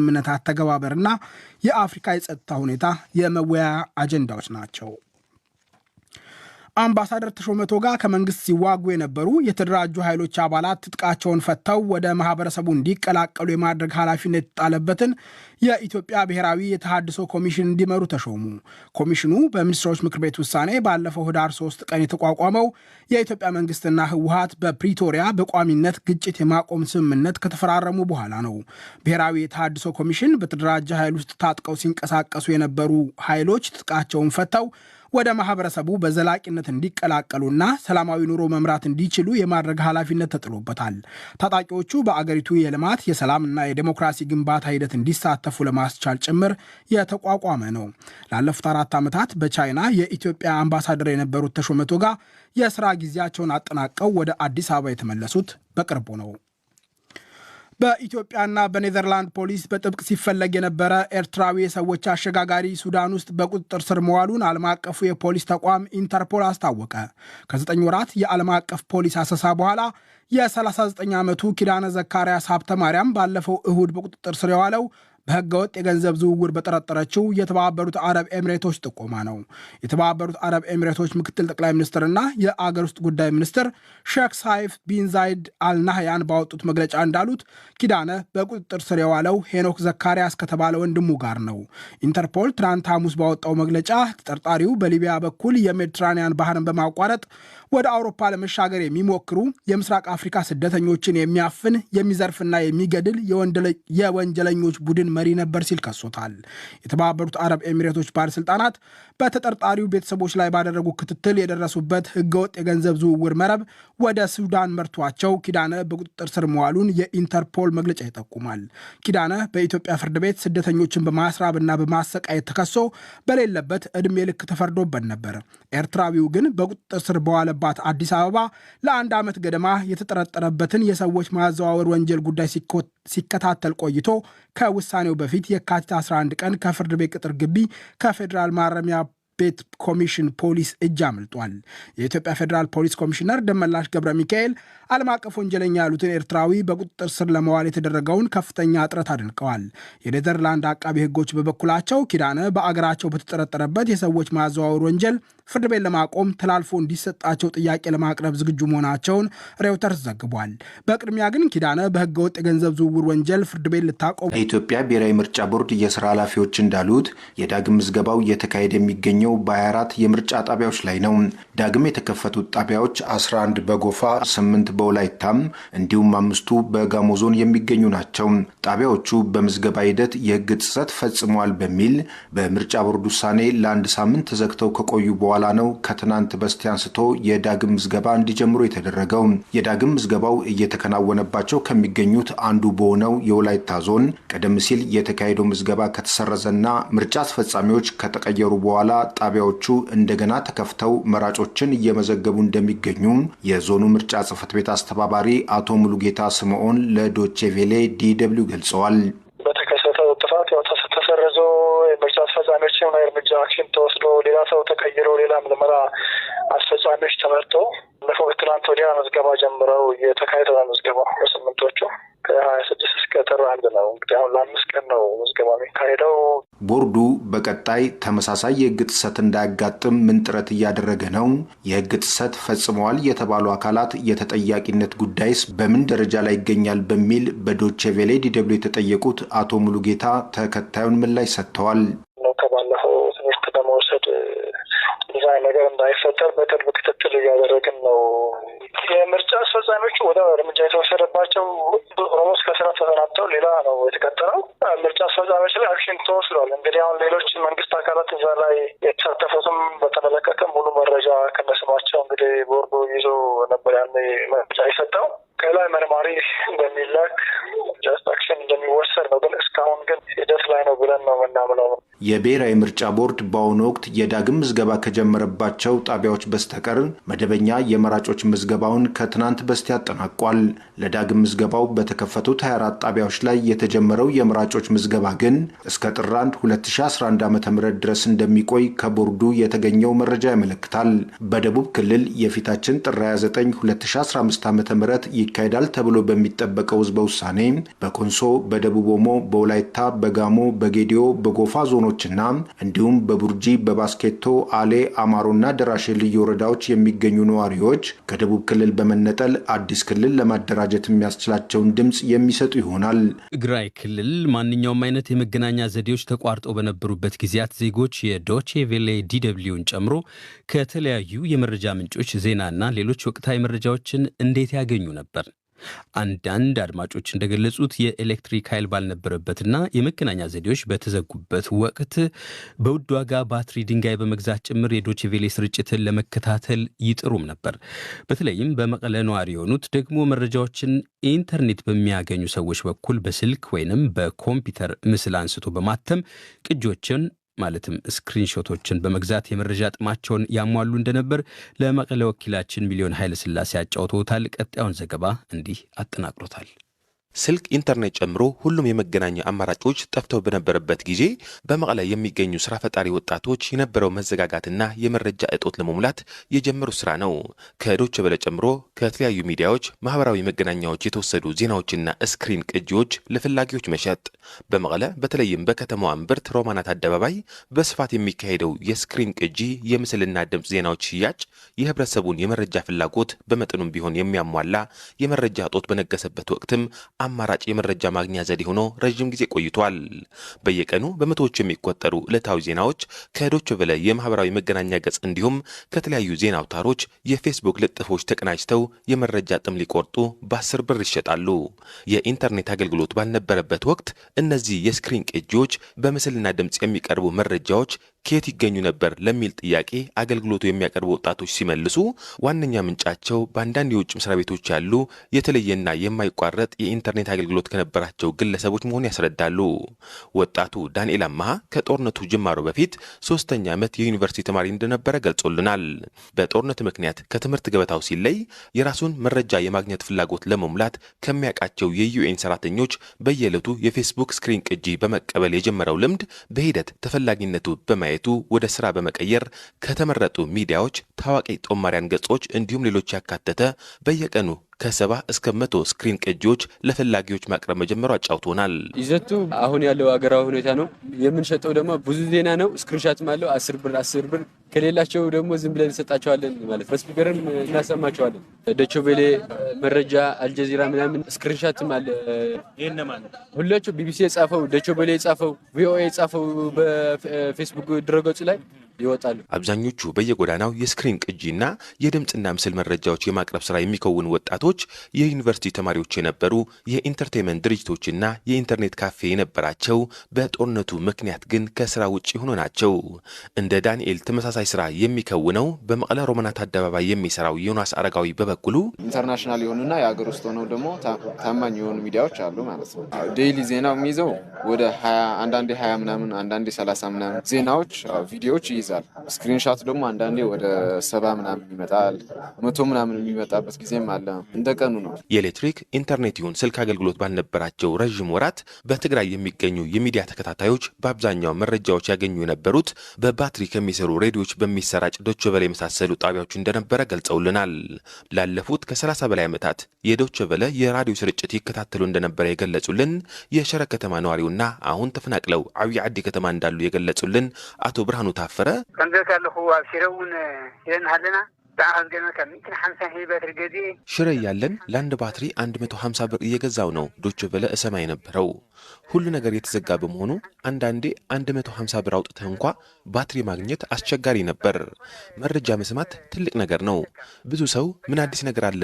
ምነት አተገባበርና የአፍሪካ የጸጥታ ሁኔታ የመወያያ አጀንዳዎች ናቸው። አምባሳደር ተሾመ ቶጋ ከመንግስት ሲዋጉ የነበሩ የተደራጁ ኃይሎች አባላት ትጥቃቸውን ፈተው ወደ ማህበረሰቡ እንዲቀላቀሉ የማድረግ ኃላፊነት የተጣለበትን የኢትዮጵያ ብሔራዊ የተሃድሶ ኮሚሽን እንዲመሩ ተሾሙ። ኮሚሽኑ በሚኒስትሮች ምክር ቤት ውሳኔ ባለፈው ህዳር 3 ቀን የተቋቋመው የኢትዮጵያ መንግስትና ህወሓት በፕሪቶሪያ በቋሚነት ግጭት የማቆም ስምምነት ከተፈራረሙ በኋላ ነው። ብሔራዊ የተሃድሶ ኮሚሽን በተደራጀ ኃይል ውስጥ ታጥቀው ሲንቀሳቀሱ የነበሩ ኃይሎች ትጥቃቸውን ፈተው ወደ ማህበረሰቡ በዘላቂነት እንዲቀላቀሉና ሰላማዊ ኑሮ መምራት እንዲችሉ የማድረግ ኃላፊነት ተጥሎበታል። ታጣቂዎቹ በአገሪቱ የልማት የሰላምና የዲሞክራሲ ግንባታ ሂደት እንዲሳተፉ ለማስቻል ጭምር የተቋቋመ ነው። ላለፉት 4 ዓመታት በቻይና የኢትዮጵያ አምባሳደር የነበሩት ተሾመ ቶጋ የሥራ ጊዜያቸውን አጠናቀው ወደ አዲስ አበባ የተመለሱት በቅርቡ ነው። በኢትዮጵያና በኔዘርላንድ ፖሊስ በጥብቅ ሲፈለግ የነበረ ኤርትራዊ የሰዎች አሸጋጋሪ ሱዳን ውስጥ በቁጥጥር ስር መዋሉን ዓለም አቀፉ የፖሊስ ተቋም ኢንተርፖል አስታወቀ። ከ9 ወራት የዓለም አቀፍ ፖሊስ አሰሳ በኋላ የ39 ዓመቱ ኪዳነ ዘካርያስ ሀብተ ማርያም ባለፈው እሁድ በቁጥጥር ስር የዋለው በህገወጥ የገንዘብ ዝውውር በጠረጠረችው የተባበሩት አረብ ኤምሬቶች ጥቆማ ነው። የተባበሩት አረብ ኤምሬቶች ምክትል ጠቅላይ ሚኒስትርና የአገር ውስጥ ጉዳይ ሚኒስትር ሼክ ሳይፍ ቢን ዛይድ አልናህያን ባወጡት መግለጫ እንዳሉት ኪዳነ በቁጥጥር ስር የዋለው ሄኖክ ዘካርያስ ከተባለ ወንድሙ ጋር ነው። ኢንተርፖል ትናንት ሐሙስ ባወጣው መግለጫ ተጠርጣሪው በሊቢያ በኩል የሜዲትራኒያን ባህርን በማቋረጥ ወደ አውሮፓ ለመሻገር የሚሞክሩ የምስራቅ አፍሪካ ስደተኞችን የሚያፍን የሚዘርፍና የሚገድል የወንጀለኞች ቡድን መሪ ነበር ሲል ከሶታል። የተባበሩት አረብ ኤሚሬቶች ባለስልጣናት በተጠርጣሪው ቤተሰቦች ላይ ባደረጉ ክትትል የደረሱበት ህገወጥ የገንዘብ ዝውውር መረብ ወደ ሱዳን መርቷቸው ኪዳነ በቁጥጥር ስር መዋሉን የኢንተርፖል መግለጫ ይጠቁማል። ኪዳነ በኢትዮጵያ ፍርድ ቤት ስደተኞችን በማስራብና በማሰቃየት ተከሶ በሌለበት ዕድሜ ልክ ተፈርዶበት ነበር። ኤርትራዊው ግን በቁጥጥር ስር በዋለባት አዲስ አበባ ለ1 ዓመት ገደማ የተጠረጠረበትን የሰዎች ማዘዋወር ወንጀል ጉዳይ ሲከታተል ቆይቶ ከውሳኔው በፊት የካቲት 11 ቀን ከፍርድ ቤት ቅጥር ግቢ ከፌዴራል ማረሚያ ቤት ኮሚሽን ፖሊስ እጅ አምልጧል። የኢትዮጵያ ፌዴራል ፖሊስ ኮሚሽነር ደመላሽ ገብረ ሚካኤል ዓለም አቀፍ ወንጀለኛ ያሉትን ኤርትራዊ በቁጥጥር ስር ለመዋል የተደረገውን ከፍተኛ ጥረት አድንቀዋል። የኔዘርላንድ አቃቢ ህጎች በበኩላቸው ኪዳነ በአገራቸው በተጠረጠረበት የሰዎች ማዘዋወር ወንጀል ፍርድ ቤት ለማቆም ተላልፎ እንዲሰጣቸው ጥያቄ ለማቅረብ ዝግጁ መሆናቸውን ሬውተርስ ዘግቧል። በቅድሚያ ግን ኪዳነ በህገወጥ የገንዘብ ዝውውር ወንጀል ፍርድ ቤት ልታቆም የኢትዮጵያ ብሔራዊ ምርጫ ቦርድ የስራ ኃላፊዎች እንዳሉት የዳግም ምዝገባው እየተካሄደ የሚገኘው በ24 የምርጫ ጣቢያዎች ላይ ነው። ዳግም የተከፈቱት ጣቢያዎች 11 በጎፋ፣ 8 በወላይታም እንዲሁም 5ቱ በጋሞ ዞን የሚገኙ ናቸው። ጣቢያዎቹ በምዝገባ ሂደት የህግ ጥሰት ፈጽመዋል በሚል በምርጫ ቦርድ ውሳኔ ለ1 ሳምንት ተዘግተው ከቆዩ በኋላ ነው ከትናንት በስቲያ አንስቶ የዳግም ምዝገባ እንዲጀምሩ የተደረገው። የዳግም ምዝገባው እየተከናወነባቸው ከሚገኙት አንዱ በሆነው የወላይታ ዞን ቀደም ሲል የተካሄደው ምዝገባ ከተሰረዘና ምርጫ አስፈጻሚዎች ከተቀየሩ በኋላ ጣቢያዎቹ እንደገና ተከፍተው መራጮችን እየመዘገቡ እንደሚገኙ የዞኑ ምርጫ ጽሕፈት ቤት አስተባባሪ አቶ ሙሉጌታ ስምዖን ለዶቼ ቬሌ ዲደብሊው ገልጸዋል። በተከሰተው ጥፋት ተሰረዞ የምርጫ አስፈጻሚዎች እርምጃ አክሽን ተወስዶ ሌላ ሰው ተቀይሮ ሌላ ምርመራ አስፈጻሚዎች ተመርጠው ትናንት ወዲያ መዝገባ ጀምረው የተካሄደ መዝገባ በስምንቶቹ ከ26 እስከ ጥር 1 ነው። እንግዲህ አሁን ለ5 ቀን ነው መዝገባ የሚካሄደው። ቦርዱ በቀጣይ ተመሳሳይ የህግ ጥሰት እንዳያጋጥም ምን ጥረት እያደረገ ነው? የህግ ጥሰት ፈጽመዋል የተባሉ አካላት የተጠያቂነት ጉዳይስ በምን ደረጃ ላይ ይገኛል? በሚል በዶቼ ቬሌ ዲደብሊው የተጠየቁት አቶ ሙሉጌታ ተከታዩን ምላሽ ሰጥተዋል። ከባለፈው ትምህርት ለመውሰድ ዲዛይን ነገር እንዳይፈጠር በቅርብ ክትትል እያደረግን ነው። የምርጫ አስፈጻሚዎቹ ወደ እርምጃ የተወሰደባቸው ኦልሞስት ከስራ ተሰናብተው ሌላ ነው የተቀጠረው። ምርጫ አስፈጻሚዎች ላይ አክሽን ተወስዷል። እንግዲህ አሁን ሌሎች መንግስት አካላት እዛ ላይ የተሳተፉትም በተመለከተ ሙሉ መረጃ ከነስማቸው እንግዲህ ቦርዱ ይዞ ነበር ያን መረጃ የሰጠው። ከላይ መርማሪ እንደሚላክ ጀስት አክሽን እንደሚወሰድ ነው። ግን እስካሁን ግን ሂደት ላይ ነው ብለን ነው የምናምነው። የብሔራዊ ምርጫ ቦርድ በአሁኑ ወቅት የዳግም ምዝገባ ከጀመረባቸው ጣቢያዎች በስተቀር መደበኛ የመራጮች ምዝገባውን ከትናንት በስቲያ አጠናቋል። ለዳግም ምዝገባው በተከፈቱት 24 ጣቢያዎች ላይ የተጀመረው የመራጮች ምዝገባ ግን እስከ ጥር 1 2011 ዓ.ም ድረስ እንደሚቆይ ከቦርዱ የተገኘው መረጃ ያመለክታል። በደቡብ ክልል የፊታችን ጥር 29 2015 ዓ.ም ይካሄዳል ተብሎ በሚጠበቀው ህዝበ ውሳኔ በኮንሶ፣ በደቡብ ኦሞ፣ በወላይታ፣ በጋሞ፣ በጌዲዮ፣ በጎፋ ዞኖችና እንዲሁም በቡርጂ፣ በባስኬቶ፣ አሌ፣ አማሮና ደራሼ ልዩ ወረዳዎች የሚገኙ ነዋሪዎች ከደቡብ ክልል በመነጠል አዲስ ክልል ለማደራጀት የሚያስችላቸውን ድምፅ የሚሰጡ ይሆናል። ትግራይ ክልል ማንኛውም አይነት የመገናኛ ዘዴዎች ተቋርጠው በነበሩበት ጊዜያት ዜጎች የዶቼ ቬሌ ዲደብሊውን ጨምሮ ከተለያዩ የመረጃ ምንጮች ዜናና ሌሎች ወቅታዊ መረጃዎችን እንዴት ያገኙ ነበር? አንዳንድ አድማጮች እንደገለጹት የኤሌክትሪክ ኃይል ባልነበረበትና የመገናኛ ዘዴዎች በተዘጉበት ወቅት በውድ ዋጋ ባትሪ ድንጋይ በመግዛት ጭምር የዶቼ ቬሌ ስርጭትን ለመከታተል ይጥሩም ነበር። በተለይም በመቀለ ነዋሪ የሆኑት ደግሞ መረጃዎችን ኢንተርኔት በሚያገኙ ሰዎች በኩል በስልክ ወይንም በኮምፒውተር ምስል አንስቶ በማተም ቅጂዎችን ማለትም ስክሪንሾቶችን በመግዛት የመረጃ ጥማቸውን ያሟሉ እንደነበር ለመቀለ ወኪላችን ሚሊዮን ኃይለ ሥላሴ አጫውተውታል። ቀጣዩን ዘገባ እንዲህ አጠናቅሮታል። ስልክ፣ ኢንተርኔት ጨምሮ ሁሉም የመገናኛ አማራጮች ጠፍተው በነበረበት ጊዜ በመቀለ የሚገኙ ስራ ፈጣሪ ወጣቶች የነበረው መዘጋጋትና የመረጃ እጦት ለመሙላት የጀመሩ ስራ ነው። ከዶቼ ቬለ ጨምሮ ከተለያዩ ሚዲያዎች፣ ማህበራዊ መገናኛዎች የተወሰዱ ዜናዎችና ስክሪን ቅጂዎች ለፈላጊዎች መሸጥ። በመቀለ በተለይም በከተማዋ እምብርት ሮማናት አደባባይ በስፋት የሚካሄደው የስክሪን ቅጂ፣ የምስልና ድምፅ ዜናዎች ሽያጭ የህብረተሰቡን የመረጃ ፍላጎት በመጠኑም ቢሆን የሚያሟላ የመረጃ እጦት በነገሰበት ወቅትም አማራጭ የመረጃ ማግኛ ዘዴ ሆኖ ረጅም ጊዜ ቆይቷል። በየቀኑ በመቶዎች የሚቆጠሩ ዕለታዊ ዜናዎች ከዶቼ ቬለ የማህበራዊ መገናኛ ገጽ እንዲሁም ከተለያዩ ዜና አውታሮች የፌስቡክ ልጥፎች ተቀናጅተው የመረጃ ጥም ሊቆርጡ በ10 ብር ይሸጣሉ። የኢንተርኔት አገልግሎት ባልነበረበት ወቅት እነዚህ የስክሪን ቅጂዎች በምስልና ድምፅ የሚቀርቡ መረጃዎች ከየት ይገኙ ነበር ለሚል ጥያቄ አገልግሎቱ የሚያቀርቡ ወጣቶች ሲመልሱ ዋነኛ ምንጫቸው በአንዳንድ የውጭ መስሪያ ቤቶች ያሉ የተለየና የማይቋረጥ የኢንተርኔት አገልግሎት ከነበራቸው ግለሰቦች መሆኑን ያስረዳሉ። ወጣቱ ዳንኤል አማሃ ከጦርነቱ ጅማሮ በፊት 3ኛ ዓመት የዩኒቨርሲቲ ተማሪ እንደነበረ ገልጾልናል። በጦርነቱ ምክንያት ከትምህርት ገበታው ሲለይ የራሱን መረጃ የማግኘት ፍላጎት ለመሙላት ከሚያውቃቸው የዩኤን ሰራተኞች በየዕለቱ የፌስቡክ ስክሪን ቅጂ በመቀበል የጀመረው ልምድ በሂደት ተፈላጊነቱ በማየቱ ወደ ስራ በመቀየር ከተመረጡ ሚዲያዎች፣ ታዋቂ ጦማሪያን ገጾች እንዲሁም ሌሎች ያካተተ በየቀኑ ከ70 እስከ 100 ስክሪን ቅጂዎች ለፈላጊዎች ማቅረብ መጀመሩ አጫውቶናል። ይዘቱ አሁን ያለው አገራዊ ሁኔታ ነው። የምንሸጠው ደግሞ ብዙ ዜና ነው። ስክሪንሻትም አለው 10 ብር ከሌላቸው ደግሞ ዝም ብለን እንሰጣቸዋለን ማለት በስፒከርም እናሰማቸዋለን። ዶቼ ቬለ መረጃ፣ አልጀዚራ ምናምን ስክሪንሻትም አለ። ሁላቸው ቢቢሲ የጻፈው፣ ዶቼ ቬለ የጻፈው፣ ቪኦኤ የጻፈው በፌስቡክ ድረገጹ ላይ ይወጣሉ። አብዛኞቹ በየጎዳናው የስክሪን ቅጂና የድምፅና ምስል መረጃዎች የማቅረብ ስራ የሚከውኑ ወጣቶች የዩኒቨርሲቲ ተማሪዎች የነበሩ፣ የኢንተርቴንመንት ድርጅቶችና የኢንተርኔት ካፌ የነበራቸው፣ በጦርነቱ ምክንያት ግን ከስራ ውጭ ሆኖ ናቸው። እንደ ዳንኤል ተመሳሳይ ስራ የሚከውነው በመቀለ ሮማናት አደባባይ የሚሰራው ዮናስ አረጋዊ በበኩሉ ኢንተርናሽናል የሆኑና የሀገር ውስጥ ሆነው ደግሞ ታማኝ የሆኑ ሚዲያዎች አሉ ማለት ነው። ዴይሊ ዜናው የሚይዘው ወደ 20 አንዳንዴ 20 ምናምን አንዳንዴ 30 ምናምን ዜናዎች ቪዲዮዎች ይይዛል። ስክሪንሻት ደግሞ አንዳንዴ ወደ 70 ምናምን ይመጣል፣ 100 ምናምን የሚመጣበት ጊዜም አለ። እንደቀኑ ነው። የኤሌክትሪክ ኢንተርኔት ይሁን ስልክ አገልግሎት ባልነበራቸው ረዥም ወራት በትግራይ የሚገኙ የሚዲያ ተከታታዮች በአብዛኛው መረጃዎች ያገኙ የነበሩት በባትሪ ከሚሰሩ ሬዲዮዎች በሚሰራጭ ዶቼ ቬለ የመሳሰሉ ጣቢያዎች እንደነበረ ገልጸውልናል። ላለፉት ከ30 በላይ ዓመታት የዶቼ ቬለ የራዲዮ ስርጭት ይከታተሉ እንደነበረ የገለጹልን የሸረ ከተማ ነዋሪውና አሁን ተፈናቅለው ዓብይ ዓዲ ከተማ እንዳሉ የገለጹልን አቶ ብርሃኑ ታፈረ ከንዘካ ለኹ ኣብ ሽረውን ይንሃለና ሽረ ያለን ለአንድ ባትሪ 150 ብር እየገዛው ነው ዶቼ ቬለ እሰማ የነበረው። ሁሉ ነገር የተዘጋ በመሆኑ አንዳንዴ 150 ብር አውጥተህ እንኳ ባትሪ ማግኘት አስቸጋሪ ነበር። መረጃ መስማት ትልቅ ነገር ነው። ብዙ ሰው ምን አዲስ ነገር አለ